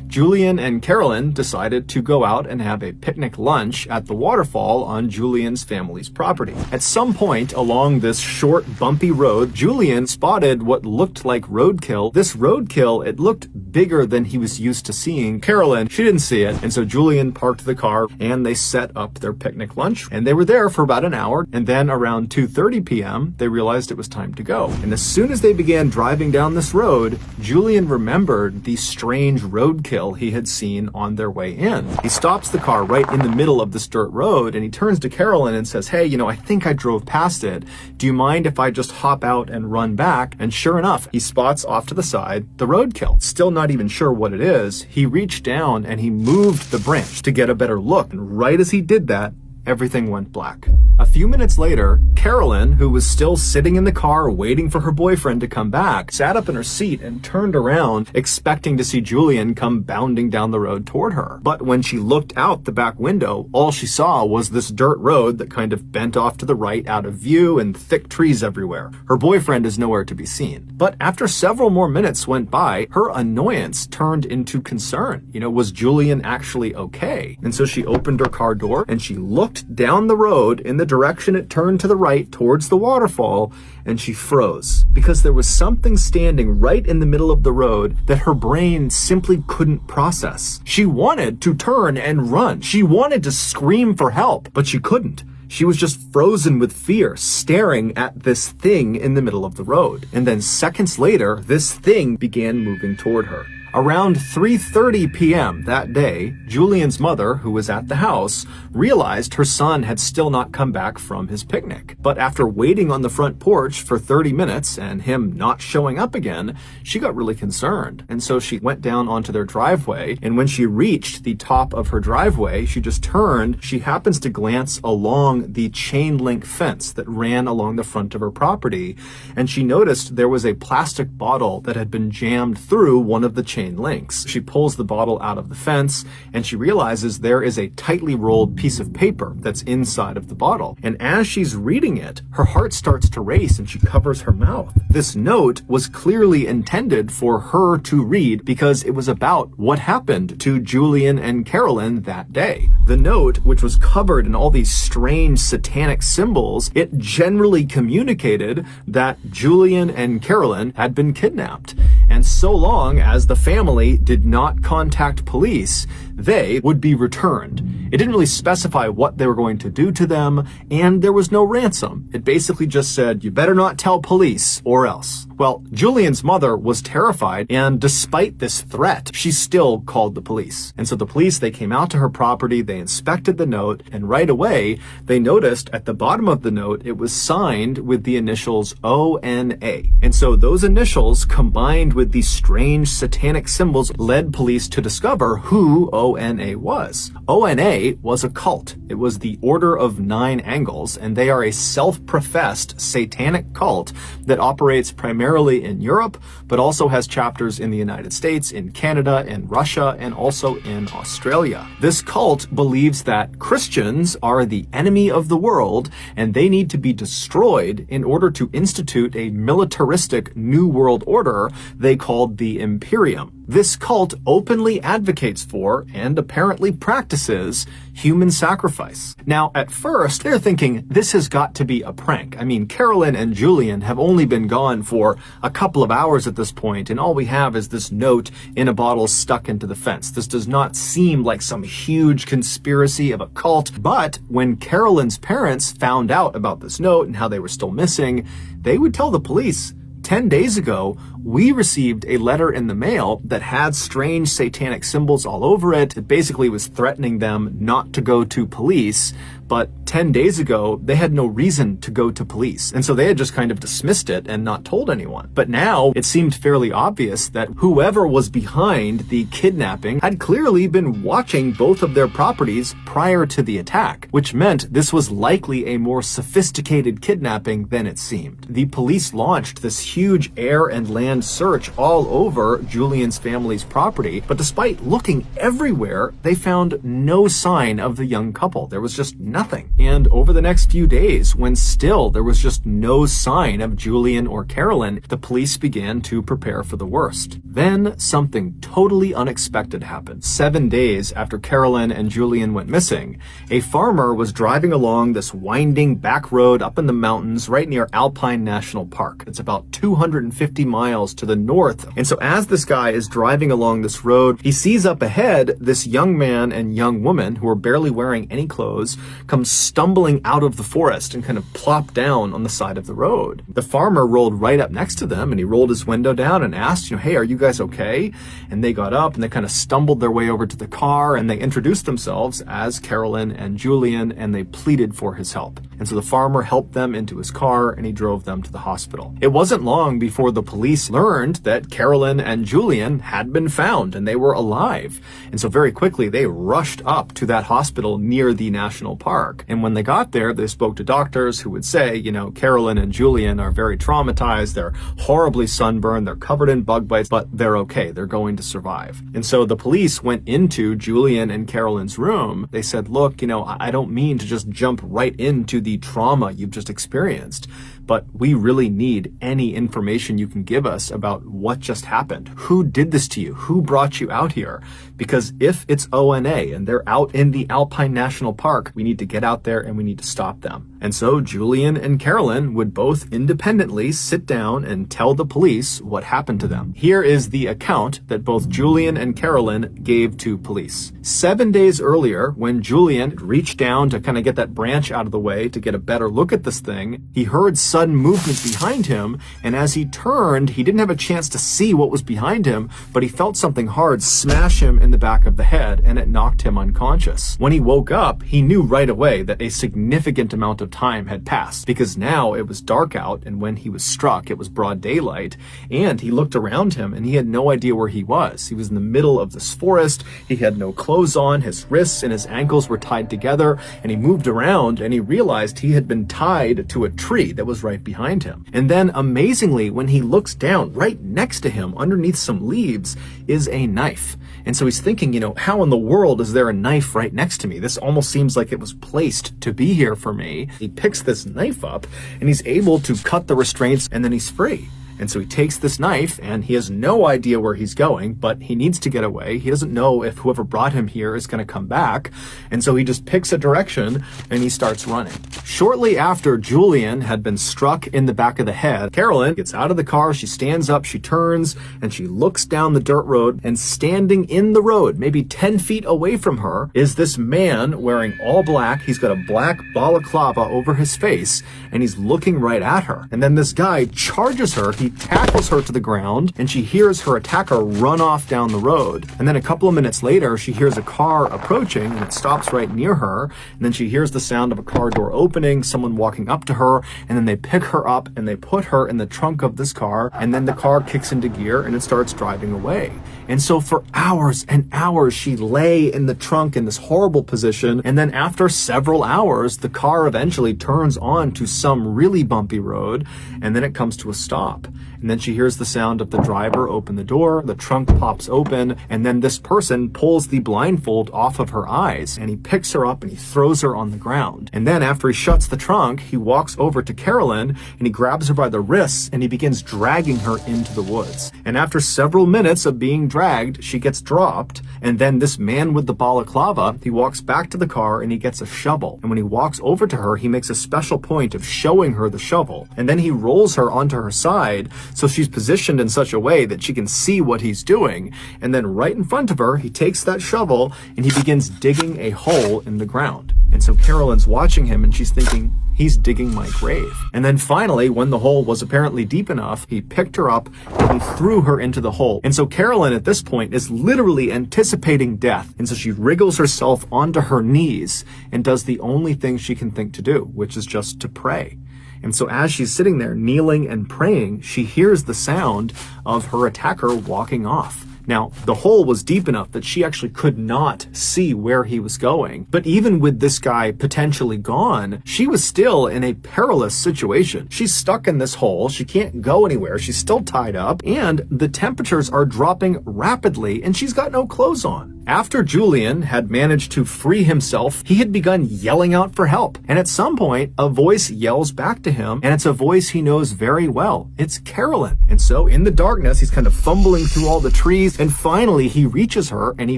Julian and Carolyn decided to go out and have a picnic lunch at the waterfall on Julian's family's property. At some point along this short, bumpy road, Julian spotted what looked like roadkill. This roadkill, it looked bigger than he was used to seeing. Carolyn, she didn't see it, and so Julian parked the car and they set up their picnic lunch, and they were there for about an hour, and then around 2:30 p.m. they realized it was time to go. And as soon as they began driving down this road, Julian remembered the strange roadkill he had seen on their way in. He stops the car right in the middle of this dirt road, and he turns to Carolyn and says, "Hey, I think I drove past it. Do you mind if I just hop out and run back?" And sure enough, he spots off to the side the roadkill. Still not even sure what it is, he reached down and he moved the branch to get a better look. And right as he did that, everything went black. A few minutes later, Carolyn, who was still sitting in the car waiting for her boyfriend to come back, sat up in her seat and turned around, expecting to see Julian come bounding down the road toward her. But when she looked out the back window, all she saw was this dirt road that kind of bent off to the right out of view and thick trees everywhere. Her boyfriend is nowhere to be seen. But after several more minutes went by, her annoyance turned into concern. Was Julian actually okay? And so she opened her car door and she looked down the road in the direction it turned to the right towards the waterfall, and she froze because there was something standing right in the middle of the road that her brain simply couldn't process. She wanted to turn and run. She wanted to scream for help, but she couldn't. She was just frozen with fear, staring at this thing in the middle of the road. And then seconds later, this thing began moving toward her. Around 3:30 p.m. that day, Julian's mother, who was at the house, realized her son had still not come back from his picnic. But after waiting on the front porch for 30 minutes and him not showing up again, she got really concerned. And so she went down onto their driveway, and when she reached the top of her driveway, she just turned. She happens to glance along the chain link fence that ran along the front of her property, and she noticed there was a plastic bottle that had been jammed through one of the chain links. She pulls the bottle out of the fence and she realizes there is a tightly rolled piece of paper that's inside of the bottle. And as she's reading it, her heart starts to race and she covers her mouth. This note was clearly intended for her to read because it was about what happened to Julian and Carolyn that day. The note, which was covered in all these strange satanic symbols, it generally communicated that Julian and Carolyn had been kidnapped. And so long as the family did not contact police, they would be returned. It didn't really specify what they were going to do to them, and there was no ransom. It basically just said, you better not tell police or else. Well, Julian's mother was terrified, and despite this threat, she still called the police. And so the police, they came out to her property, they inspected the note, and right away, they noticed at the bottom of the note, it was signed with the initials ONA. And so those initials, combined with these strange satanic symbols, led police to discover who ONA was. ONA was a cult. It was the Order of Nine Angles, and they are a self-professed satanic cult that operates primarily in Europe, but also has chapters in the United States, in Canada, in Russia, and also in Australia. This cult believes that Christians are the enemy of the world, and they need to be destroyed in order to institute a militaristic new world order they called the Imperium. This cult openly advocates for, and apparently practices, human sacrifice. Now, at first, they're thinking this has got to be a prank. I mean, Carolyn and Julian have only been gone for a couple of hours at this point, and all we have is this note in a bottle stuck into the fence. This does not seem like some huge conspiracy of a cult, but when Carolyn's parents found out about this note and how they were still missing, they would tell the police, 10 days ago, we received a letter in the mail that had strange satanic symbols all over it. It basically was threatening them not to go to police. But 10 days ago, they had no reason to go to police. And so they had just kind of dismissed it and not told anyone. But now it seemed fairly obvious that whoever was behind the kidnapping had clearly been watching both of their properties prior to the attack, which meant this was likely a more sophisticated kidnapping than it seemed. The police launched this huge air and land and search all over Julian's family's property, but despite looking everywhere, they found no sign of the young couple. There was just nothing. And over the next few days, when still there was just no sign of Julian or Carolyn, the police began to prepare for the worst. Then something totally unexpected happened. 7 days after Carolyn and Julian went missing, a farmer was driving along this winding back road up in the mountains right near Alpine National Park. It's about 250 miles to the north. And so as this guy is driving along this road, he sees up ahead this young man and young woman who are barely wearing any clothes come stumbling out of the forest and kind of plop down on the side of the road. The farmer rolled right up next to them, and he rolled his window down and asked, hey, are you guys okay? And they got up and they kind of stumbled their way over to the car, and they introduced themselves as Carolyn and Julian, and they pleaded for his help. And so the farmer helped them into his car and he drove them to the hospital. It wasn't long before the police learned that Carolyn and Julian had been found and they were alive. And so very quickly they rushed up to that hospital near the national park. And when they got there, they spoke to doctors who would say, Carolyn and Julian are very traumatized. They're horribly sunburned. They're covered in bug bites, but they're okay. They're going to survive. And so the police went into Julian and Carolyn's room. They said, look, I don't mean to just jump right into the trauma you've just experienced, but we really need any information you can give us about what just happened. Who did this to you? Who brought you out here? Because if it's ONA and they're out in the Alpine National Park, we need to get out there and we need to stop them. And so Julian and Carolyn would both independently sit down and tell the police what happened to them. Here is the account that both Julian and Carolyn gave to police. 7 days earlier, when Julian reached down to kind of get that branch out of the way to get a better look at this thing, he heard sudden movement behind him, and as he turned, he didn't have a chance to see what was behind him, but he felt something hard smash him in the back of the head, and it knocked him unconscious. When he woke up, he knew right away that a significant amount of time had passed, because now it was dark out, and when he was struck, it was broad daylight, and he looked around him, and he had no idea where he was. He was in the middle of this forest, he had no clothes on, his wrists and his ankles were tied together, and he moved around, and he realized he had been tied to a tree that was right behind him. And then, amazingly, when he looks down, right next to him, underneath some leaves, is a knife. And so he's thinking, how in the world is there a knife right next to me? This almost seems like it was placed to be here for me. He picks this knife up, and he's able to cut the restraints, and then he's free. And so he takes this knife, and he has no idea where he's going, but he needs to get away. He doesn't know if whoever brought him here is going to come back. And so he just picks a direction, and he starts running. Shortly after Julian had been struck in the back of the head, Carolyn gets out of the car, she stands up, she turns, and she looks down the dirt road, and standing in the road, maybe 10 feet away from her, is this man wearing all black. He's got a black balaclava over his face, and he's looking right at her. And then this guy charges her. He tackles her to the ground, and she hears her attacker run off down the road. And then a couple of minutes later, she hears a car approaching, and it stops right near her. And then she hears the sound of a car door opening, someone walking up to her, and then they pick her up and they put her in the trunk of this car, and then the car kicks into gear and it starts driving away. And so for hours and hours, she lay in the trunk in this horrible position. And then after several hours, the car eventually turns on to some really bumpy road, and then it comes to a stop. And then she hears the sound of the driver open the door, the trunk pops open, and then this person pulls the blindfold off of her eyes, and he picks her up and he throws her on the ground. And then after he shuts the trunk, he walks over to Carolyn and he grabs her by the wrists and he begins dragging her into the woods. And after several minutes of being dragged, she gets dropped, and then this man with the balaclava, he walks back to the car and he gets a shovel. And when he walks over to her, he makes a special point of showing her the shovel. And then he rolls her onto her side, so she's positioned in such a way that she can see what he's doing. And then right in front of her, he takes that shovel and he begins digging a hole in the ground. And so Carolyn's watching him and she's thinking, he's digging my grave. And then finally, when the hole was apparently deep enough, he picked her up and he threw her into the hole. And so Carolyn at this point is literally anticipating death. And so she wriggles herself onto her knees and does the only thing she can think to do, which is just to pray. And so as she's sitting there kneeling and praying, she hears the sound of her attacker walking off. Now, the hole was deep enough that she actually could not see where he was going. But even with this guy potentially gone, she was still in a perilous situation. She's stuck in this hole. She can't go anywhere. She's still tied up, and the temperatures are dropping rapidly, and she's got no clothes on. After Julian had managed to free himself, he had begun yelling out for help. And at some point, a voice yells back to him, and it's a voice he knows very well. It's Carolyn. And so in the darkness, he's kind of fumbling through all the trees, and finally he reaches her and he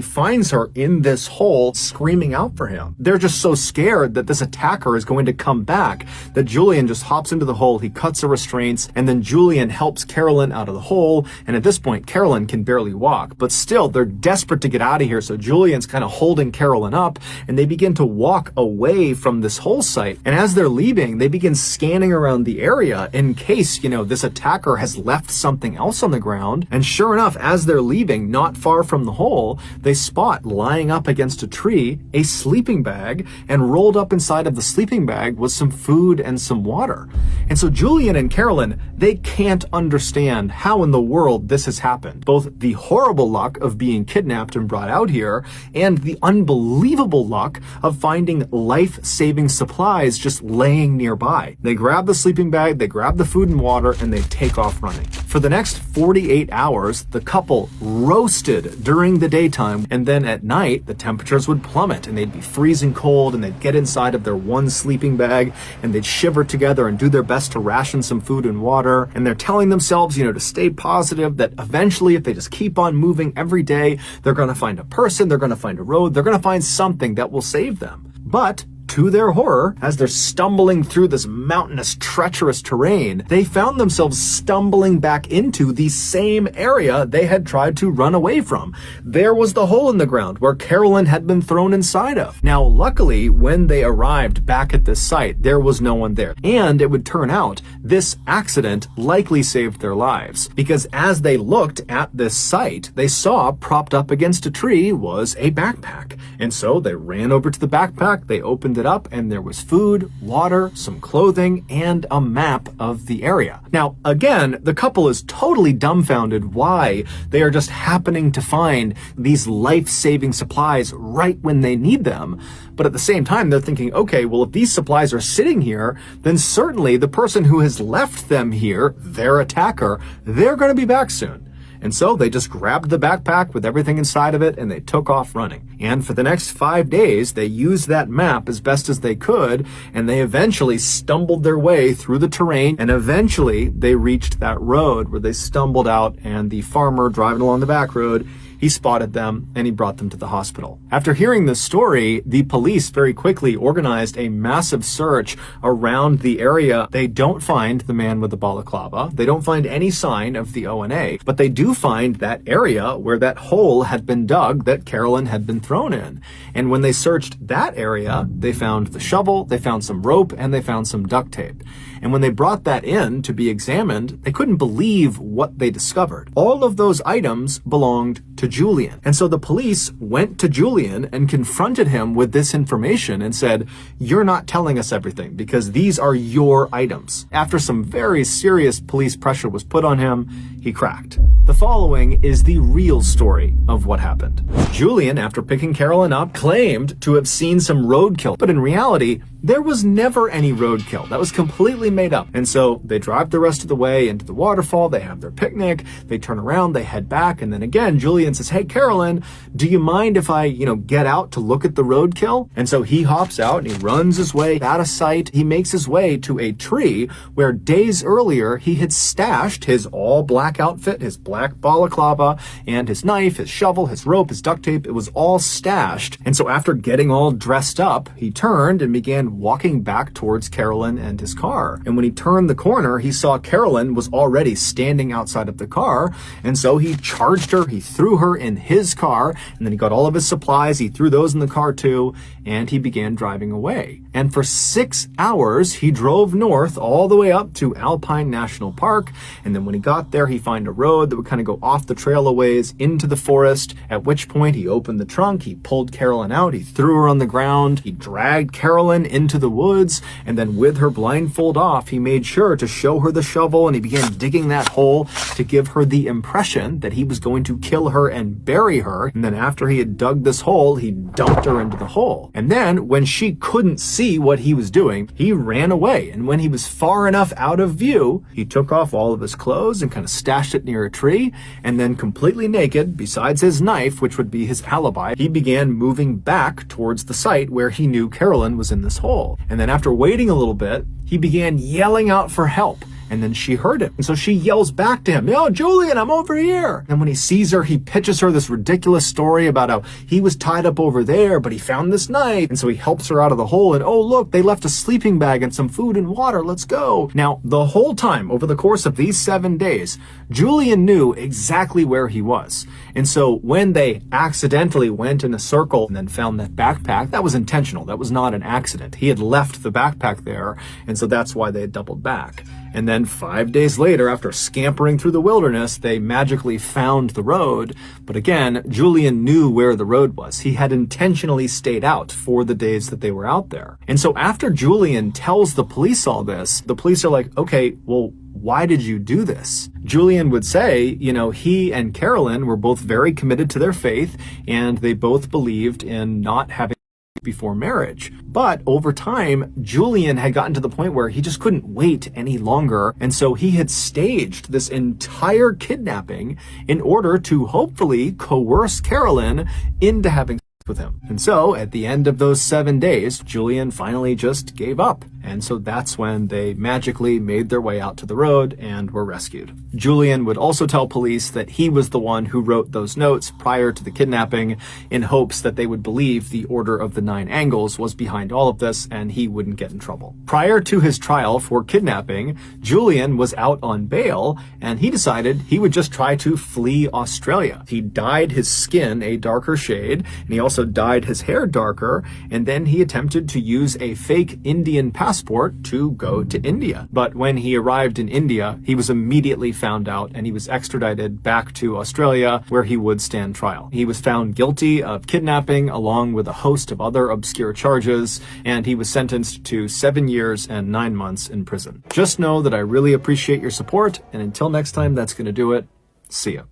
finds her in this hole screaming out for him. They're just so scared that this attacker is going to come back that Julian just hops into the hole, he cuts the restraints, and then Julian helps Carolyn out of the hole. And at this point, Carolyn can barely walk, but still they're desperate to get out of here. So Julian's kind of holding Carolyn up, and they begin to walk away from this hole site. And as they're leaving, they begin scanning around the area in case, this attacker has left something else on the ground. And sure enough, as they're leaving, not far from the hole, they spot lying up against a tree a sleeping bag, and rolled up inside of the sleeping bag was some food and some water. And so Julian and Carolyn, they can't understand how in the world this has happened. Both the horrible luck of being kidnapped and brought out here, and the unbelievable luck of finding life-saving supplies just laying nearby. They grab the sleeping bag, they grab the food and water, and they take off running. For the next 48 hours, the couple roasted during the daytime, and then at night, the temperatures would plummet, and they'd be freezing cold, and they'd get inside of their one sleeping bag, and they'd shiver together and do their best to ration some food and water. And they're telling themselves, to stay positive, that eventually, if they just keep on moving every day, they're going to find a person, they're going to find a road, they're going to find something that will save them. But to their horror, as they're stumbling through this mountainous, treacherous terrain, they found themselves stumbling back into the same area they had tried to run away from. There was the hole in the ground where Carolyn had been thrown inside of. Now, luckily, when they arrived back at this site, there was no one there. And it would turn out this accident likely saved their lives, because as they looked at this site, they saw propped up against a tree was a backpack. And so they ran over to the backpack, they opened it up, and there was food, water, some clothing, and a map of the area. Now, again, the couple is totally dumbfounded why they are just happening to find these life-saving supplies right when they need them. But at the same time, they're thinking, okay, well, if these supplies are sitting here, then certainly the person who has left them here, their attacker, they're going to be back soon. And so they just grabbed the backpack with everything inside of it, and they took off running. And for the next 5 days, they used that map as best as they could, and they eventually stumbled their way through the terrain, and eventually they reached that road where they stumbled out, and the farmer driving along the back road, he spotted them, and he brought them to the hospital. After hearing this story, the police very quickly organized a massive search around the area. They don't find the man with the balaclava. They don't find any sign of the ONA, but they do find that area where that hole had been dug that Carolyn had been thrown in. And when they searched that area, they found the shovel, they found some rope, and they found some duct tape. And when they brought that in to be examined, they couldn't believe what they discovered. All of those items belonged to Julian. And so the police went to Julian and confronted him with this information and said, "You're not telling us everything because these are your items." After some very serious police pressure was put on him, he cracked. The following is the real story of what happened. Julian, after picking Carolyn up, claimed to have seen some roadkill, but in reality, there was never any roadkill. That was completely made up. And so they drive the rest of the way into the waterfall, they have their picnic, they turn around, they head back, and then again, Julian says, "Hey, Carolyn, do you mind if I, get out to look at the roadkill?" And so he hops out and he runs his way out of sight. He makes his way to a tree where days earlier he had stashed his all black outfit, his black balaclava, and his knife, his shovel, his rope, his duct tape. It was all stashed. And so after getting all dressed up, he turned and began walking back towards Carolyn and his car. And when he turned the corner, he saw Carolyn was already standing outside of the car. And so he charged her, he threw her in his car, and then he got all of his supplies, he threw those in the car too, and he began driving away. And for 6 hours, he drove north all the way up to Alpine National Park. And then when he got there, he found a road that would kind of go off the trail a ways into the forest, at which point he opened the trunk, he pulled Carolyn out, he threw her on the ground, he dragged Carolyn into the woods, and then with her blindfold off, he made sure to show her the shovel, and he began digging that hole to give her the impression that he was going to kill her and bury her. And then after he had dug this hole, he dumped her into the hole. And then when she couldn't see what he was doing, he ran away. And when he was far enough out of view, he took off all of his clothes and kind of stashed it near a tree. And then completely naked, besides his knife, which would be his alibi, he began moving back towards the site where he knew Carolyn was in this hole. And then after waiting a little bit, he began yelling out for help. And then she heard it. And so she yells back to him, "Yo, Julian, I'm over here." And when he sees her, he pitches her this ridiculous story about how he was tied up over there, but he found this knife. And so he helps her out of the hole. And oh, look, they left a sleeping bag and some food and water. Let's go. Now, the whole time over the course of these 7 days, Julian knew exactly where he was. And so when they accidentally went in a circle and then found that backpack, that was intentional. That was not an accident. He had left the backpack there. And so that's why they had doubled back. And then 5 days later, after scampering through the wilderness, they magically found the road. But again, Julian knew where the road was. He had intentionally stayed out for the days that they were out there. And so after Julian tells the police all this, the police are like, okay, well, why did you do this? Julian would say, you know, he and Carolyn were both very committed to their faith, and they both believed in not having before marriage. But over time, Julian had gotten to the point where he just couldn't wait any longer. And so he had staged this entire kidnapping in order to hopefully coerce Carolyn into having sex with him. And so at the end of those 7 days, Julian finally just gave up. And so that's when they magically made their way out to the road and were rescued. Julian would also tell police that he was the one who wrote those notes prior to the kidnapping in hopes that they would believe the Order of the Nine Angles was behind all of this and he wouldn't get in trouble. Prior to his trial for kidnapping, Julian was out on bail and he decided he would just try to flee Australia. He dyed his skin a darker shade and he also dyed his hair darker, and then he attempted to use a fake Indian passport to go to India. But when he arrived in India, he was immediately found out and he was extradited back to Australia where he would stand trial. He was found guilty of kidnapping along with a host of other obscure charges, and he was sentenced to 7 years and 9 months in prison. Just know that I really appreciate your support, and until next time, that's going to do it. See ya.